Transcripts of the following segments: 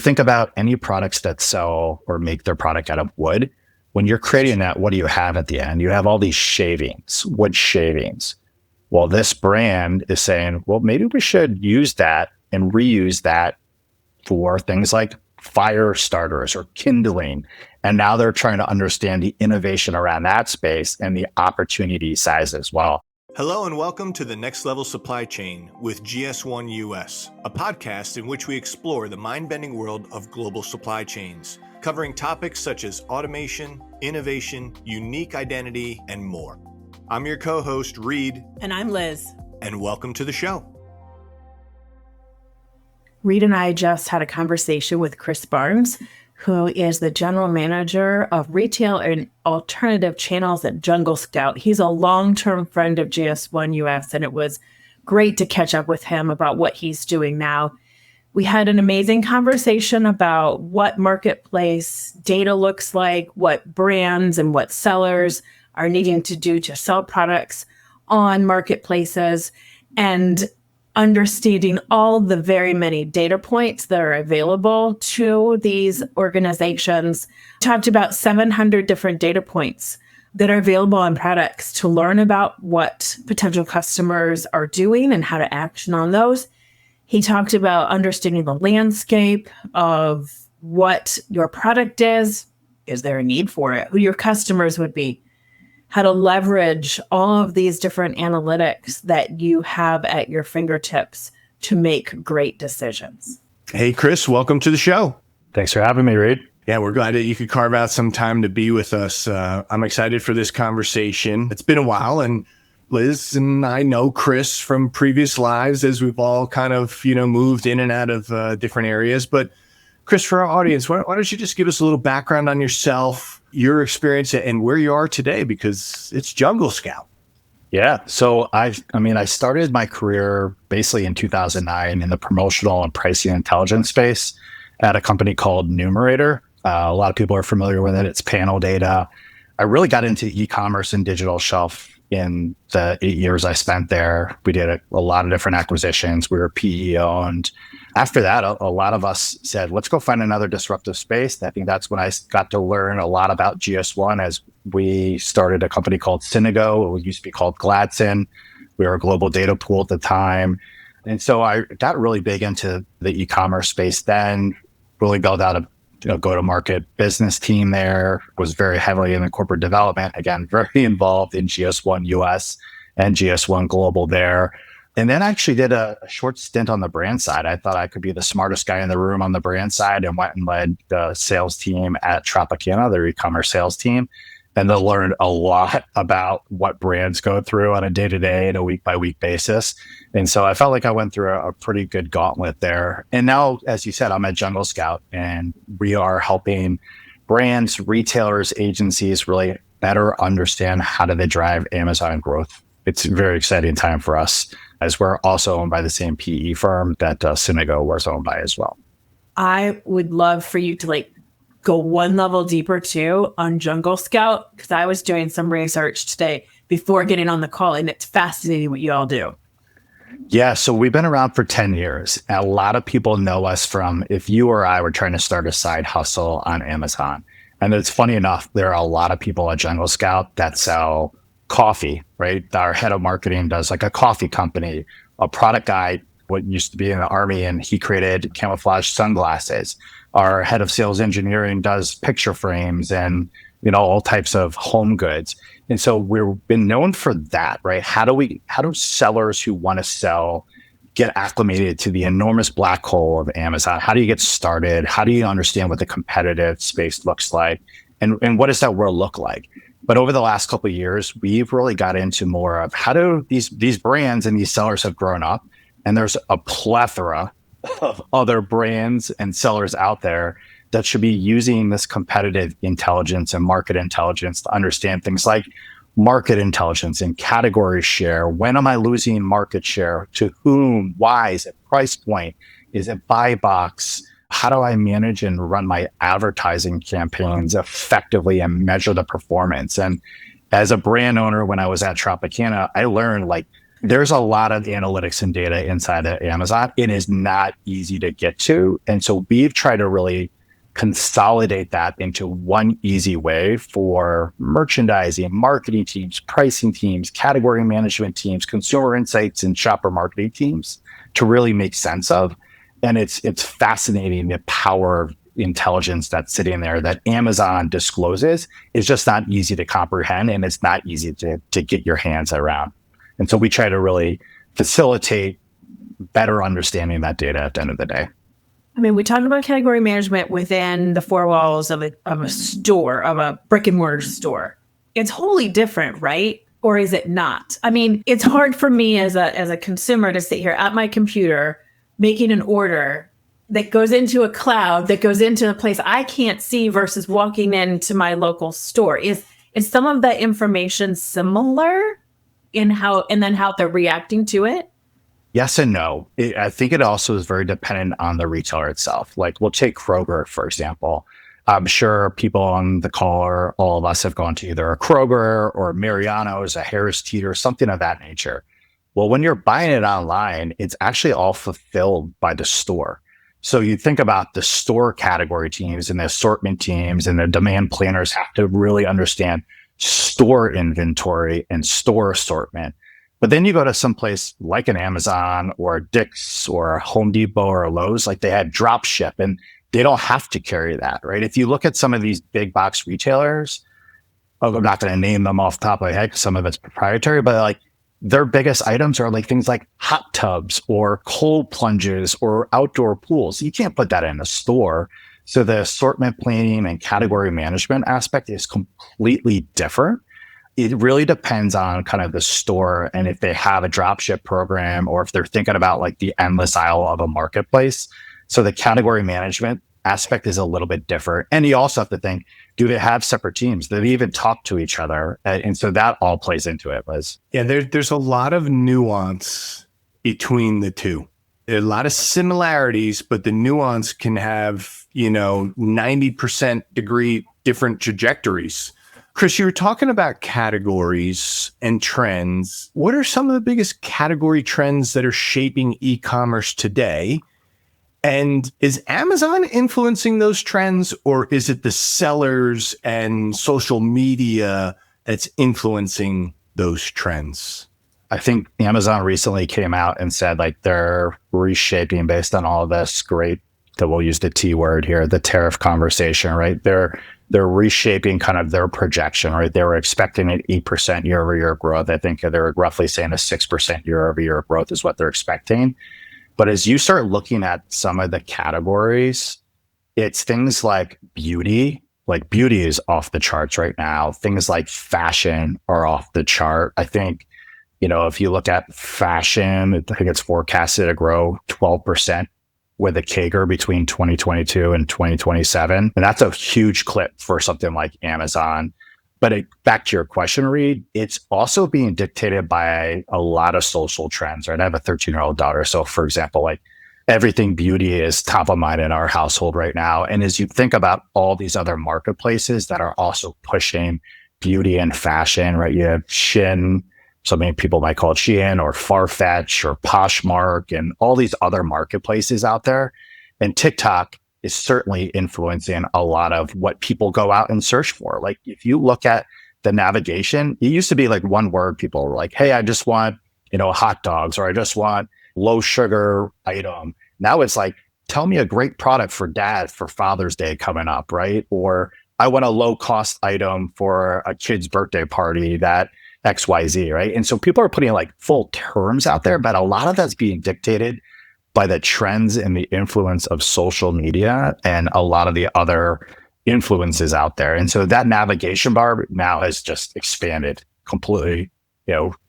Think about any products that sell or make their product out of wood. When you're creating that, what do you have at the end? You have all these shavings, wood shavings. Well, this brand is saying, well, maybe we should use that and reuse that for things like fire starters or kindling. And now they're trying to understand the innovation around that space and the opportunity size as well. Hello and welcome to the Next Level Supply Chain with GS1 US, a podcast in which we explore the mind-bending world of global supply chains, covering topics such as automation, innovation, unique identity, and more. I'm your co-host, Reed. And I'm Liz. And welcome to the show. Reed and I just had a conversation with Chris Barnes, who is the general manager of retail and alternative channels at Jungle Scout. He's a long-term friend of GS1 US, and it was great to catch up with him about what he's doing now. We had an amazing conversation about what marketplace data looks like, what brands and what sellers are needing to do to sell products on marketplaces, and understanding all the very many data points that are available to these organizations. Talked about 700 different data points that are available on products to learn about what potential customers are doing and how to action on those. He talked about understanding the landscape of what your product is there a need for it, who your customers would be, how to leverage all of these different analytics that you have at your fingertips to make great decisions. Hey, Chris, welcome to the show. Thanks for having me, Reed. Yeah, we're glad that you could carve out some time to be with us. I'm excited for this conversation. It's been a while, and Liz and I know Chris from previous lives as we've all kind of, moved in and out of different areas. But Chris, for our audience, why don't you just give us a little background on yourself, your experience, and where you are today, because it's Jungle Scout. Yeah. So I started my career basically in 2009 in the promotional and pricing intelligence space at a company called Numerator. A lot of people are familiar with it. It's panel data. I really got into e-commerce and digital shelf in the 8 years I spent there. We did a lot of different acquisitions. We were PE owned. After that, a lot of us said, let's go find another disruptive space. I think that's when I got to learn a lot about GS1 as we started a company called Synago. It used to be called Gladson. We were a global data pool at the time. And so I got really big into the e-commerce space then, really built out a go-to-market business team there, was very heavily in the corporate development, again, very involved in GS1 US and GS1 Global there. And then I actually did a short stint on the brand side. I thought I could be the smartest guy in the room on the brand side, and went and led the sales team at Tropicana, their e-commerce sales team, and then learned a lot about what brands go through on a day-to-day and a week-by-week basis. And so I felt like I went through a pretty good gauntlet there. And now, as you said, I'm at Jungle Scout, and we are helping brands, retailers, agencies really better understand how do they drive Amazon growth. It's a very exciting time for us, as we're also owned by the same PE firm that Synago was owned by as well. I would love for you to go one level deeper too on Jungle Scout, because I was doing some research today before getting on the call, and it's fascinating what you all do. Yeah, so we've been around for 10 years. And a lot of people know us from if you or I were trying to start a side hustle on Amazon. And it's funny enough, there are a lot of people at Jungle Scout that sell coffee, right? Our head of marketing does like a coffee company. A product guy, what used to be in the Army, and he created camouflage sunglasses. Our head of sales engineering does picture frames and all types of home goods. And so we've been known for that, right? How do sellers who want to sell get acclimated to the enormous black hole of Amazon? How do you get started? How do you understand what the competitive space looks like? And what does that world look like? But over the last couple of years, we've really got into more of how do these brands and these sellers have grown up. And there's a plethora of other brands and sellers out there that should be using this competitive intelligence and market intelligence to understand things like market intelligence and category share. When am I losing market share? To whom? Why? Is it price point? Is it buy box? How do I manage and run my advertising campaigns effectively and measure the performance? And as a brand owner, when I was at Tropicana, I learned There's a lot of analytics and data inside of Amazon. It is not easy to get to. And so we've tried to really consolidate that into one easy way for merchandising, marketing teams, pricing teams, category management teams, consumer insights, and shopper marketing teams to really make sense of. And it's fascinating the power of intelligence that's sitting there that Amazon discloses is just not easy to comprehend, and it's not easy to get your hands around. And so we try to really facilitate better understanding that data at the end of the day. I mean, we talk about category management within the four walls of a store, of a brick and mortar store. It's wholly different, right? Or is it not? I mean, it's hard for me as a consumer to sit here at my computer making an order that goes into a cloud, that goes into a place I can't see versus walking into my local store. Is some of that information similar in how they're reacting to it? Yes and no. I think it also is very dependent on the retailer itself. Like we'll take Kroger, for example. I'm sure people on the call or all of us have gone to either a Kroger or Mariano's, a Harris Teeter, something of that nature. Well, when you're buying it online, it's actually all fulfilled by the store. So you think about the store category teams and the assortment teams and the demand planners have to really understand store inventory and store assortment. But then you go to some place like an Amazon or a Dick's or a Home Depot or a Lowe's, like they had drop ship and they don't have to carry that, right? If you look at some of these big box retailers, I'm not going to name them off the top of my head because some of it's proprietary, but like their biggest items are like things like hot tubs or cold plunges or outdoor pools. You can't put that in a store. So the assortment planning and category management aspect is completely different. It really depends on kind of the store and if they have a drop ship program or if they're thinking about like the endless aisle of a marketplace. So the category management aspect is a little bit different. And you also have to think, do they have separate teams? Do they even talk to each other? And so that all plays into it, Liz. Yeah, there's a lot of nuance between the two. There are a lot of similarities, but the nuance can have, 90% degree different trajectories. Chris, you were talking about categories and trends. What are some of the biggest category trends that are shaping e-commerce today? And is Amazon influencing those trends, or is it the sellers and social media that's influencing those trends? I think Amazon recently came out and said like they're reshaping based on all of this great, that we'll use the T word here, the tariff conversation, right? They're reshaping kind of their projection, right? They were expecting an 8% year-over-year growth. I think they're roughly saying a 6% year-over-year growth is what they're expecting. But as you start looking at some of the categories, it's things like beauty. Like beauty is off the charts right now. Things like fashion are off the chart. I think, if you look at fashion, I think it's forecasted to grow 12% with a CAGR between 2022 and 2027. And that's a huge clip for something like Amazon. But back to your question, Reed, it's also being dictated by a lot of social trends, right? I have a 13-year-old daughter. So for example, like everything beauty is top of mind in our household right now. And as you think about all these other marketplaces that are also pushing beauty and fashion, right? You have Shein, so many people might call it Shein or Farfetch or Poshmark and all these other marketplaces out there. And TikTok is certainly influencing a lot of what people go out and search for. Like if you look at the navigation, it used to be like one word. People were like, hey, I just want, hot dogs, or I just want low sugar item. Now it's like, tell me a great product for dad for Father's Day coming up, right? Or I want a low cost item for a kid's birthday party that XYZ, right? And so people are putting like full terms out there, but a lot of that's being dictated by the trends and the influence of social media and a lot of the other influences out there. And so that navigation bar now has just expanded completely,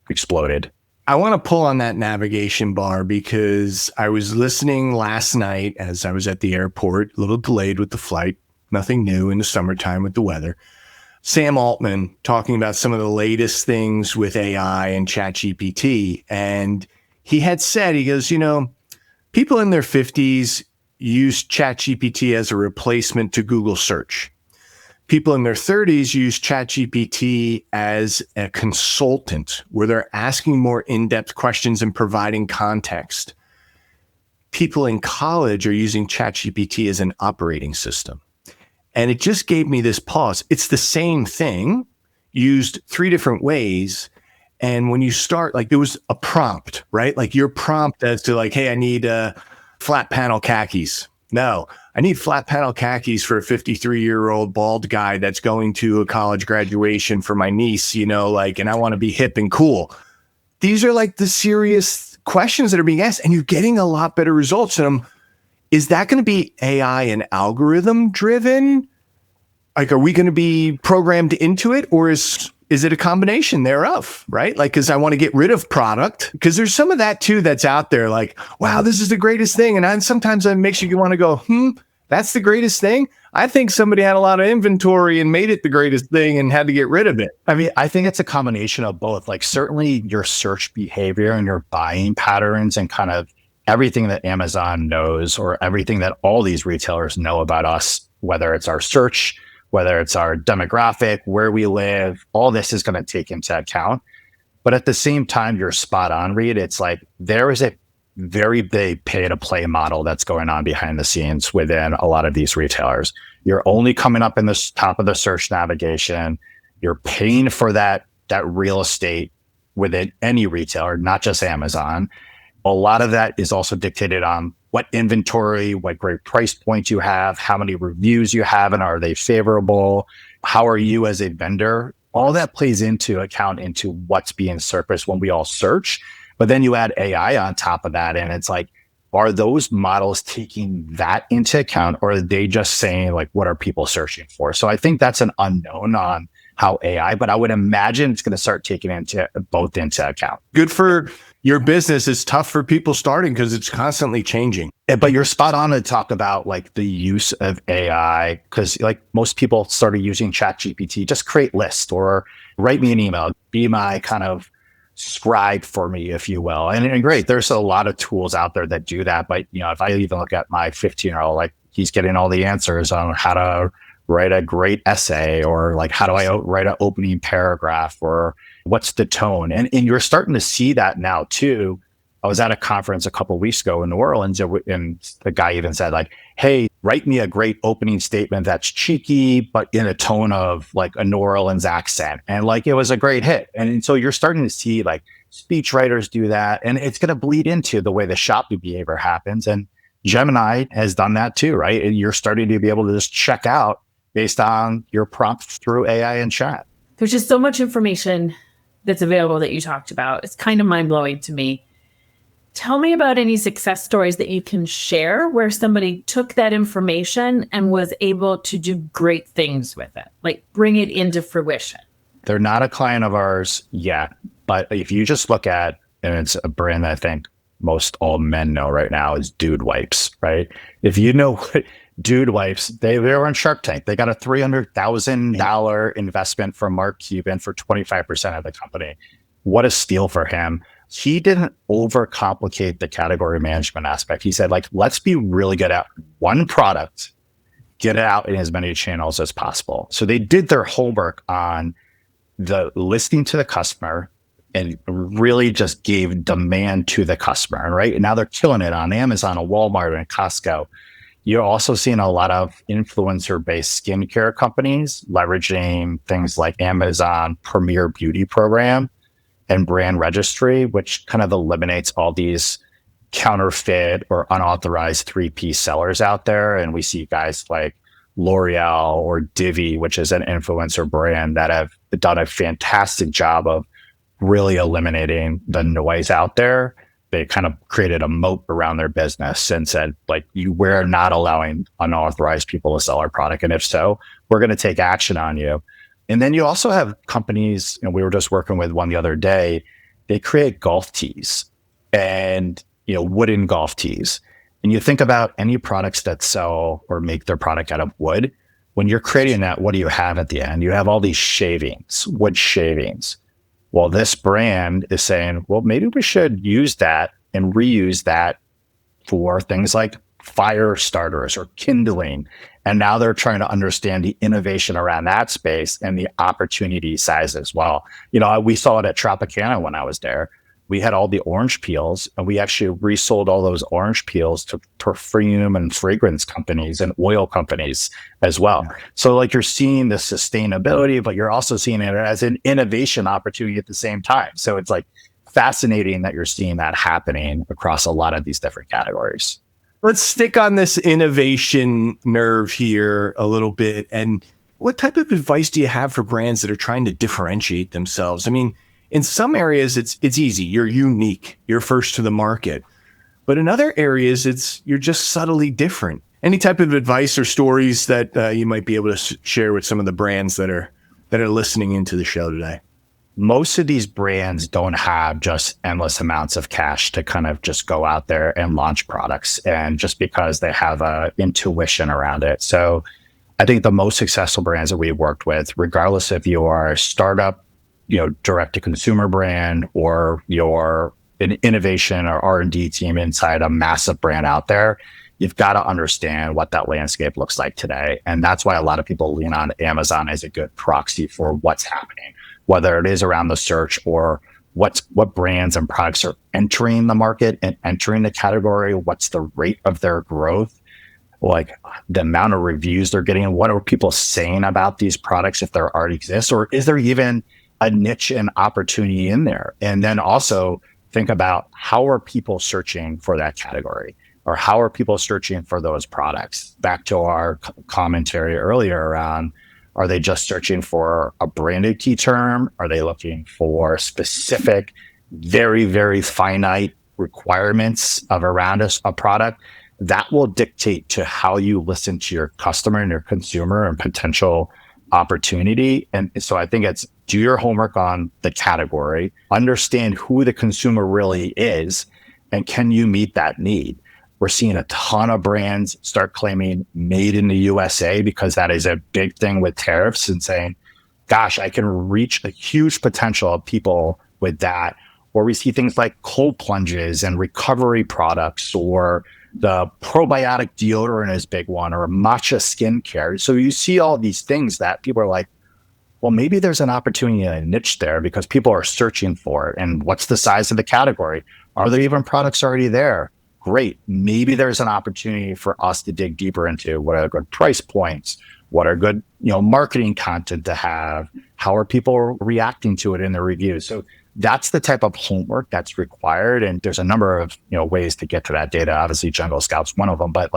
exploded. I want to pull on that navigation bar because I was listening last night as I was at the airport, a little delayed with the flight, nothing new in the summertime with the weather. Sam Altman talking about some of the latest things with AI and ChatGPT. And he had said, he goes, people in their 50s use ChatGPT as a replacement to Google search. People in their 30s use ChatGPT as a consultant where they're asking more in-depth questions and providing context. People in college are using ChatGPT as an operating system. And it just gave me this pause. It's the same thing used three different ways. And when you start, like there was a prompt, right? Like your prompt as to like, hey, I need flat panel khakis. No, I need flat panel khakis for a 53-year-old bald guy that's going to a college graduation for my niece, and I want to be hip and cool. These are like the serious questions that are being asked, and you're getting a lot better results. And is that going to be AI and algorithm driven? Like, are we going to be programmed into it, or is it a combination thereof, right? Like, because I want to get rid of product, because there's some of that too that's out there like, wow, this is the greatest thing. And sometimes it makes you want to go, that's the greatest thing. I think somebody had a lot of inventory and made it the greatest thing and had to get rid of it. I mean, I think it's a combination of both. Like certainly your search behavior and your buying patterns and kind of everything that Amazon knows or everything that all these retailers know about us, whether it's our search, whether it's our demographic, where we live, all this is going to take into account. But at the same time, you're spot on, Reed. It's like there is a very big pay to play model that's going on behind the scenes within a lot of these retailers. You're only coming up in the top of the search navigation. You're paying for that real estate within any retailer, not just Amazon. A lot of that is also dictated on what inventory, what great price points you have, how many reviews you have, and are they favorable? How are you as a vendor? All that plays into account into what's being surfaced when we all search. But then you add AI on top of that, and it's like, are those models taking that into account, or are they just saying like, what are people searching for? So I think that's an unknown on how AI, but I would imagine it's going to start taking both into account. Good for your business. Is tough for people starting because it's constantly changing. But you're spot on to talk about like the use of AI, because like most people started using ChatGPT, just create lists or write me an email, be my kind of scribe for me, if you will. And great, there's a lot of tools out there that do that. But if I even look at my 15-year-old, like he's getting all the answers on how to write a great essay, or like how do I write an opening paragraph, or what's the tone. And you're starting to see that now too. I was at a conference a couple of weeks ago in New Orleans, and the guy even said like, hey, write me a great opening statement that's cheeky, but in a tone of like a New Orleans accent. And like, it was a great hit. And so you're starting to see like speech writers do that, and it's going to bleed into the way the shopping behavior happens. And Gemini has done that too, right? And you're starting to be able to just check out based on your prompt through AI and chat. There's just so much information that's available that you talked about. It's kind of mind-blowing to me. Tell me about any success stories that you can share where somebody took that information and was able to do great things with it, like bring it into fruition. They're not a client of ours yet, but if you just look at, and it's a brand that I think most all men know right now, is Dude Wipes, right? If you know what Dude Wipes, they were on Shark Tank. They got a $300,000 investment from Mark Cuban for 25% of the company. What a steal for him. He didn't overcomplicate the category management aspect. He said, like, let's be really good at one product, get it out in as many channels as possible. So they did their homework on the listening to the customer and really just gave demand to the customer. And right now they're killing it on Amazon and Walmart and Costco. You're also seeing a lot of influencer-based skincare companies leveraging things like Amazon Premier Beauty Program and brand registry, which kind of eliminates all these counterfeit or unauthorized 3P sellers out there. And we see guys like L'Oreal or Divi, which is an influencer brand, that have done a fantastic job of really eliminating the noise out there. They kind of created a moat around their business and said, like, we're not allowing unauthorized people to sell our product. And if so, we're going to take action on you. And then you also have companies, and we were just working with one the other day, they create golf tees and, wooden golf tees. And you think about any products that sell or make their product out of wood, when you're creating that, what do you have at the end? You have all these shavings, wood shavings. Well, this brand is saying, well, maybe we should use that and reuse that for things like fire starters or kindling. And now they're trying to understand the innovation around that space and the opportunity size as well. We saw it at Tropicana when I was there. We had all the orange peels, and we actually resold all those orange peels to perfume and fragrance companies and oil companies as well. So like you're seeing the sustainability, but you're also seeing it as an innovation opportunity at the same time. So it's like fascinating that you're seeing that happening across a lot of these different categories. Let's stick on this innovation nerve here a little bit. And what type of advice do you have for brands that are trying to differentiate themselves? I mean, in some areas, it's easy. You're unique. You're first to the market. But in other areas, you're just subtly different. Any type of advice or stories that you might be able to share with some of the brands that are listening into the show today? Most of these brands don't have just endless amounts of cash to kind of just go out there and launch products, and just because they have a intuition around it. So I think the most successful brands that we've worked with, regardless if you are a startup, direct to consumer brand, or you're an innovation or R&D team inside a massive brand out there, you've got to understand what that landscape looks like today. And that's why a lot of people lean on Amazon as a good proxy for what's happening, whether it is around the search or what brands and products are entering the market and entering the category, what's the rate of their growth, like the amount of reviews they're getting, what are people saying about these products if they already exist, or is there even a niche and opportunity in there? And then also think about, how are people searching for that category, or how are people searching for those products? Back to our commentary earlier around, are they just searching for a branded key term? Are they looking for specific, very, very finite requirements of around a product? That will dictate to how you listen to your customer and your consumer and potential opportunity. And so I think it's do your homework on the category, understand who the consumer really is, and can you meet that need? We're seeing a ton of brands start claiming made in the USA because that is a big thing with tariffs, and saying, gosh, I can reach a huge potential of people with that. Or we see things like cold plunges and recovery products, or the probiotic deodorant is a big one, or matcha skincare. So you see all these things that people are like, well, maybe there's an opportunity in a niche there because people are searching for it. And what's the size of the category? Are there even products already there? Great. Maybe there's an opportunity for us to dig deeper into what are good price points, what are good, marketing content to have, how are people reacting to it in the reviews. So that's the type of homework that's required. And there's a number of, ways to get to that data. Obviously, Jungle Scout's one of them, but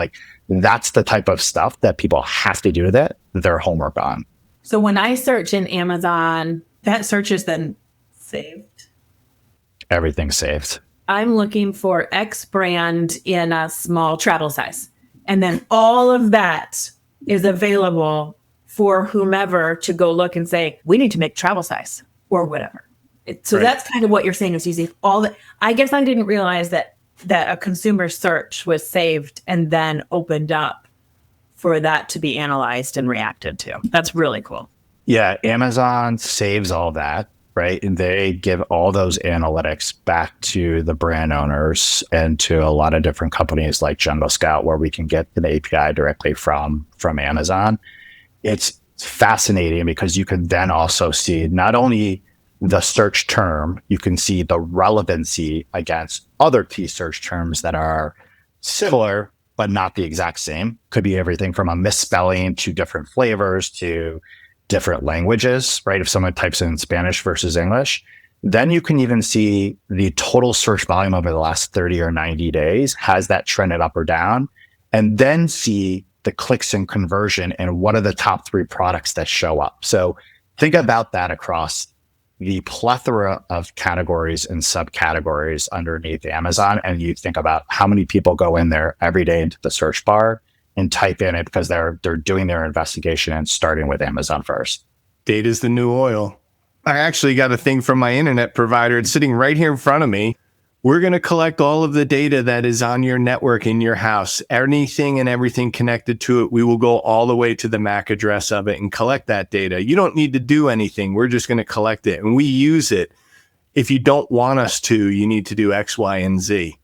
that's the type of stuff that people have to do their homework on. So when I search in Amazon, that search is then saved. Everything's saved. I'm looking for X brand in a small travel size. And then all of that is available for whomever to go look and say, we need to make travel size or whatever. So right. That's kind of what you're saying is easy. I guess I didn't realize that a consumer search was saved and then opened up for that to be analyzed and reacted to. That's really cool. Yeah, Amazon saves all that, right? And they give all those analytics back to the brand owners and to a lot of different companies like Jungle Scout, where we can get an API directly from Amazon. It's fascinating because you can then also see not only the search term, you can see the relevancy against other key search terms that are similar, but not the exact same. Could be everything from a misspelling to different flavors to different languages, right? If someone types in Spanish versus English, then you can even see the total search volume over the last 30 or 90 days. Has that trended up or down? And then see the clicks and conversion and what are the top 3 products that show up. So think about that across the plethora of categories and subcategories underneath Amazon. And you think about how many people go in there every day into the search bar and type in it because they're doing their investigation and starting with Amazon first. Data's the new oil. I actually got a thing from my internet provider. It's sitting right here in front of me. We're going to collect all of the data that is on your network in your house, anything and everything connected to it. We will go all the way to the MAC address of it and collect that data. You don't need to do anything. We're just going to collect it and we use it. If you don't want us to, you need to do X, Y, and Z.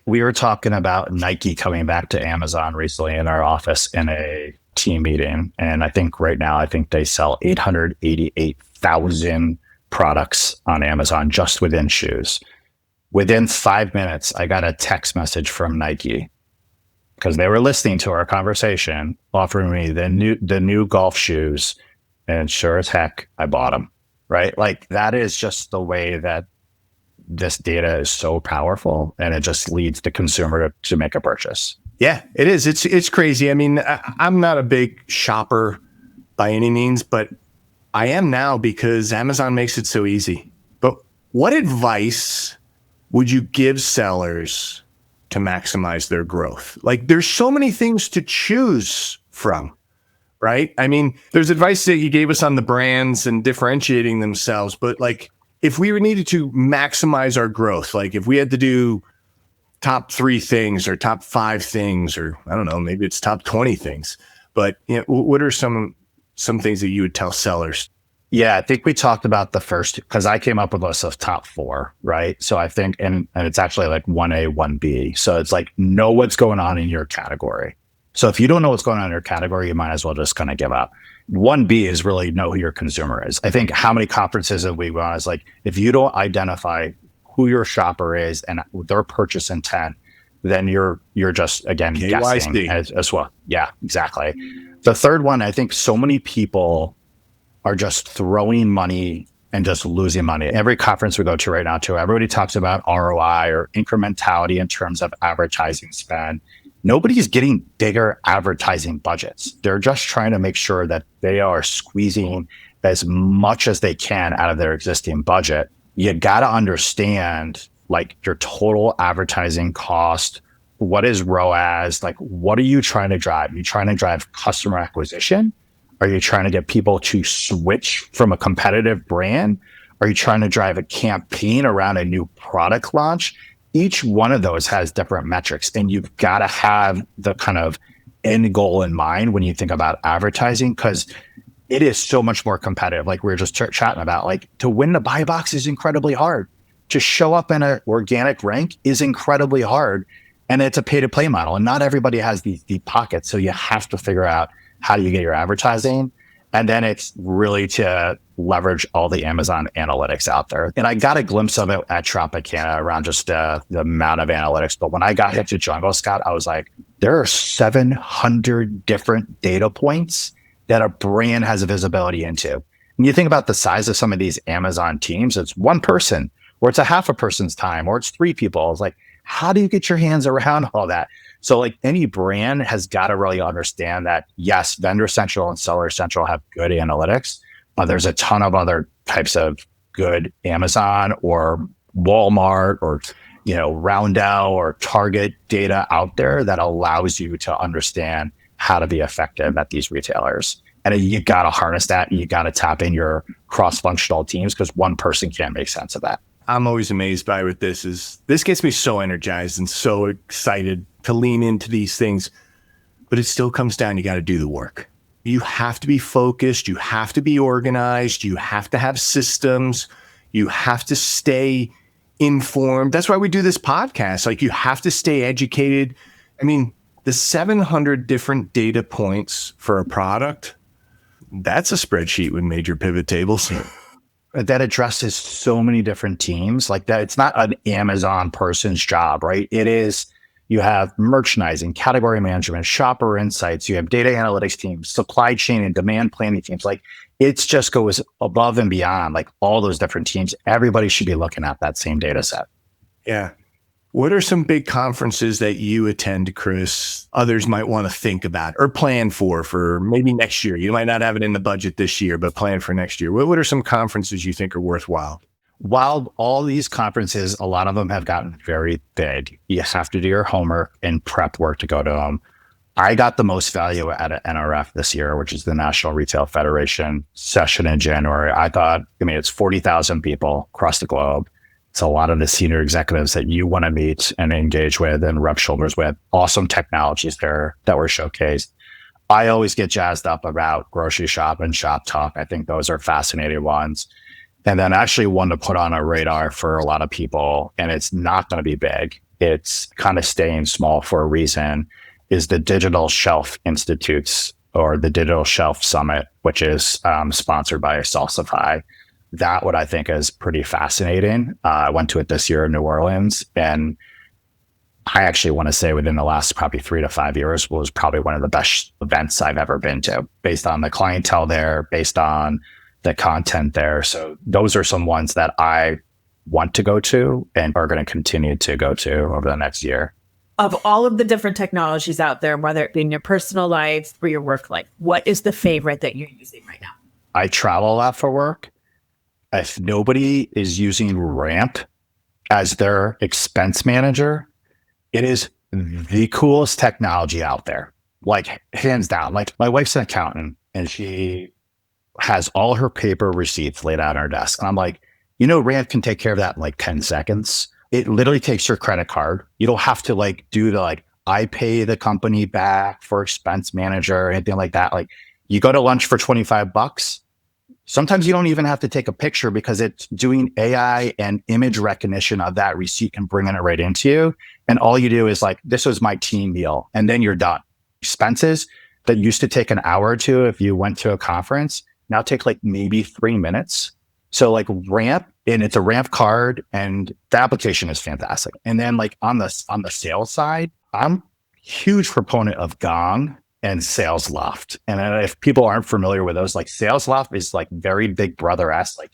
We were talking about Nike coming back to Amazon recently in our office in a team meeting. And I think right now, I think they sell 888,000 products on Amazon just within shoes. Within 5 minutes, I got a text message from Nike because they were listening to our conversation, offering me the new golf shoes. And sure as heck, I bought them, right? Like that is just the way that this data is so powerful, and it just leads the consumer to make a purchase. Yeah, it is. It's crazy. I mean, I'm not a big shopper by any means, but I am now because Amazon makes it so easy. But what advice would you give sellers to maximize their growth? Like there's so many things to choose from, right? I mean, there's advice that you gave us on the brands and differentiating themselves, but like if we needed to maximize our growth, like if we had to do top 3 things or top 5 things, or I don't know, maybe it's top 20 things, but you know, what are some things that you would tell sellers? Yeah, I think we talked about the first, because I came up with a list of top 4, right? So I think, and it's actually like 1A, 1B. So it's like, know what's going on in your category. So if you don't know what's going on in your category, you might as well just kind of give up. 1B is really know who your consumer is. I think how many conferences have we gone is like, if you don't identify who your shopper is and their purchase intent, then you're just, again, guessing as well. Yeah, exactly. The third one, I think so many people are just throwing money and just losing money. Every conference we go to right now too, everybody talks about ROI or incrementality in terms of advertising spend. Nobody's getting bigger advertising budgets. They're just trying to make sure that they are squeezing as much as they can out of their existing budget. You got to understand like your total advertising cost. What is ROAS? Like, what are you trying to drive? Are you trying to drive customer acquisition? Are you trying to get people to switch from a competitive brand? Are you trying to drive a campaign around a new product launch? Each one of those has different metrics, and you've got to have the kind of end goal in mind when you think about advertising, because it is so much more competitive. Like we were just chatting about, like to win the buy box is incredibly hard. To show up in an organic rank is incredibly hard, and it's a pay to play model, and not everybody has these deep pockets. So you have to figure out how do you get your advertising? And then it's really to leverage all the Amazon analytics out there. And I got a glimpse of it at Tropicana around just the amount of analytics. But when I got into Jungle Scout, I was like, there are 700 different data points that a brand has a visibility into. And you think about the size of some of these Amazon teams, it's one person, or it's a half a person's time, or it's 3 people. It's like, how do you get your hands around all that? So like any brand has got to really understand that, yes, Vendor Central and Seller Central have good analytics, but there's a ton of other types of good Amazon or Walmart or, you know, Roundel or Target data out there that allows you to understand how to be effective at these retailers. And you got to harness that. You got to tap in your cross-functional teams because one person can't make sense of that. I'm always amazed by what this gets me so energized and so excited to lean into these things, but it still comes down, you got to do the work. You have to be focused. You have to be organized. You have to have systems. You have to stay informed. That's why we do this podcast. Like you have to stay educated. I mean, the 700 different data points for a product, that's a spreadsheet with major pivot tables. That addresses so many different teams like that. It's not an Amazon person's job, right? It is, you have merchandising, category management, shopper insights, you have data analytics teams, supply chain and demand planning teams. Like it's just goes above and beyond like all those different teams. Everybody should be looking at that same data set. Yeah. What are some big conferences that you attend, Chris, others might want to think about or plan for maybe next year? You might not have it in the budget this year, but plan for next year. What are some conferences you think are worthwhile? While all these conferences, a lot of them have gotten very big, you have to do your homework and prep work to go to them. I got the most value at an NRF this year, which is the National Retail Federation session in January. It's 40,000 people across the globe. It's a lot of the senior executives that you want to meet and engage with and rub shoulders with. Awesome technologies there that were showcased. I always get jazzed up about grocery shop and shop talk. I think those are fascinating ones. And then actually one to put on a radar for a lot of people, and it's not going to be big. It's kind of staying small for a reason, is the Digital Shelf Institutes or the Digital Shelf Summit, which is sponsored by Salsify. That what I think is pretty fascinating. I went to it this year in New Orleans, and I actually want to say within the last probably 3 to 5 years was probably one of the best events I've ever been to, based on the clientele there, based on the content there. So those are some ones that I want to go to and are going to continue to go to over the next year. Of all of the different technologies out there, whether it be in your personal life or your work life, what is the favorite that you're using right now? I travel a lot for work. If nobody is using Ramp as their expense manager, it is the coolest technology out there, like hands down. Like my wife's an accountant and she has all her paper receipts laid out on her desk. And I'm like, Ramp can take care of that in like 10 seconds. It literally takes your credit card. You don't have to do the I pay the company back for expense manager or anything like that. Like you go to lunch for $25. Sometimes you don't even have to take a picture because it's doing AI and image recognition of that receipt and bringing it right into you. And all you do is this was my team meal. And then you're done. Expenses that used to take an hour or two if you went to a conference now take maybe 3 minutes. So Ramp, and it's a Ramp card, and the application is fantastic. And then on the sales side, I'm huge proponent of Gong and Sales Loft. And if people aren't familiar with those, Sales Loft is very Big Brother-esque.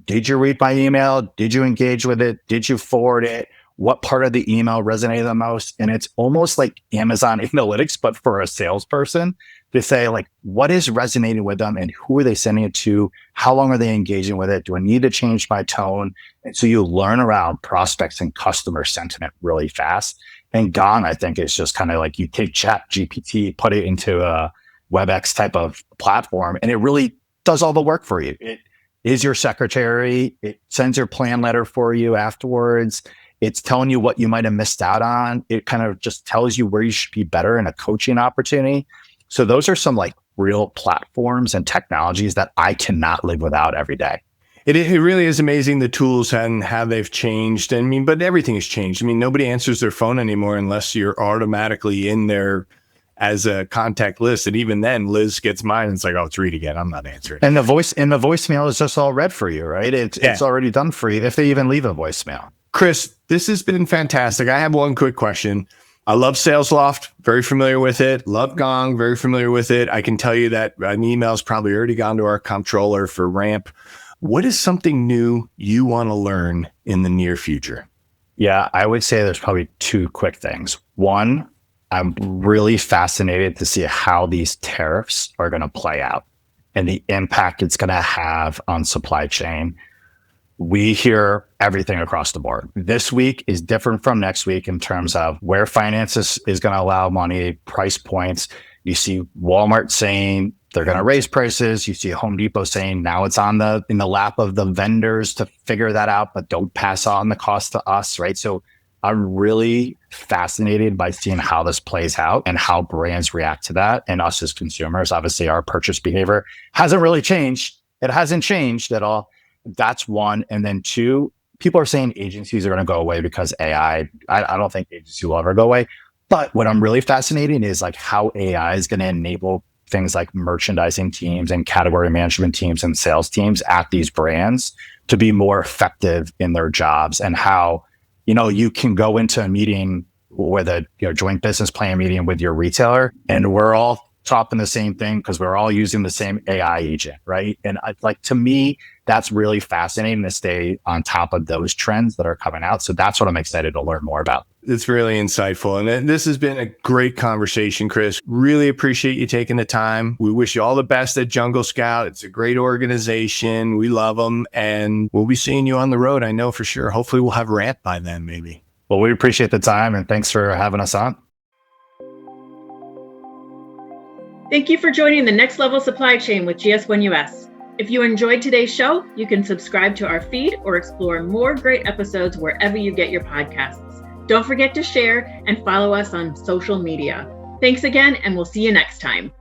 Did you read my email? Did you engage with it? Did you forward it? What part of the email resonated the most? And it's almost like Amazon Analytics, but for a salesperson to say what is resonating with them and who are they sending it to? How long are they engaging with it? Do I need to change my tone? And so you learn around prospects and customer sentiment really fast. And Gone, I think, is just kind of you take Chat GPT, put it into a WebEx type of platform, and it really does all the work for you. It is your secretary. It sends your plan letter for you afterwards. It's telling you what you might have missed out on. It kind of just tells you where you should be better in a coaching opportunity. So those are some real platforms and technologies that I cannot live without every day. It really is amazing, the tools and how they've changed. But everything has changed. Nobody answers their phone anymore unless you're automatically in there as a contact list. And even then, Liz gets mine and it's oh, it's Reed again. I'm not answering. And the voicemail is just all read for you, right? It's already done for you if they even leave a voicemail. Chris, this has been fantastic. I have one quick question. I love Sales Loft, very familiar with it. Love Gong, very familiar with it. I can tell you that an email's probably already gone to our comptroller for Ramp. What is something new you want to learn in the near future? Yeah, I would say there's probably 2 quick things. One, I'm really fascinated to see how these tariffs are going to play out and the impact it's going to have on supply chain. We hear everything across the board. This week is different from next week in terms of where finance is going to allow money, price points. You see Walmart saying they're going to raise prices. You see Home Depot saying now it's in the lap of the vendors to figure that out, but don't pass on the cost to us, right? So I'm really fascinated by seeing how this plays out and how brands react to that. And us as consumers, obviously our purchase behavior hasn't really changed. It hasn't changed at all. That's one. And then 2, people are saying agencies are going to go away because AI. I don't think agencies will ever go away. But what I'm really fascinated is how AI is going to enable things like merchandising teams and category management teams and sales teams at these brands to be more effective in their jobs, and how, you can go into a meeting with a joint business plan meeting with your retailer, and we're all talking the same thing because we're all using the same AI agent, right? And to me, that's really fascinating to stay on top of those trends that are coming out. So that's what I'm excited to learn more about. It's really insightful. And this has been a great conversation, Chris. Really appreciate you taking the time. We wish you all the best at Jungle Scout. It's a great organization. We love them. And we'll be seeing you on the road, I know for sure. Hopefully we'll have Ramp by then, maybe. Well, we appreciate the time, and thanks for having us on. Thank you for joining the Next Level Supply Chain with GS1 US. If you enjoyed today's show, you can subscribe to our feed or explore more great episodes wherever you get your podcasts. Don't forget to share and follow us on social media. Thanks again, and we'll see you next time.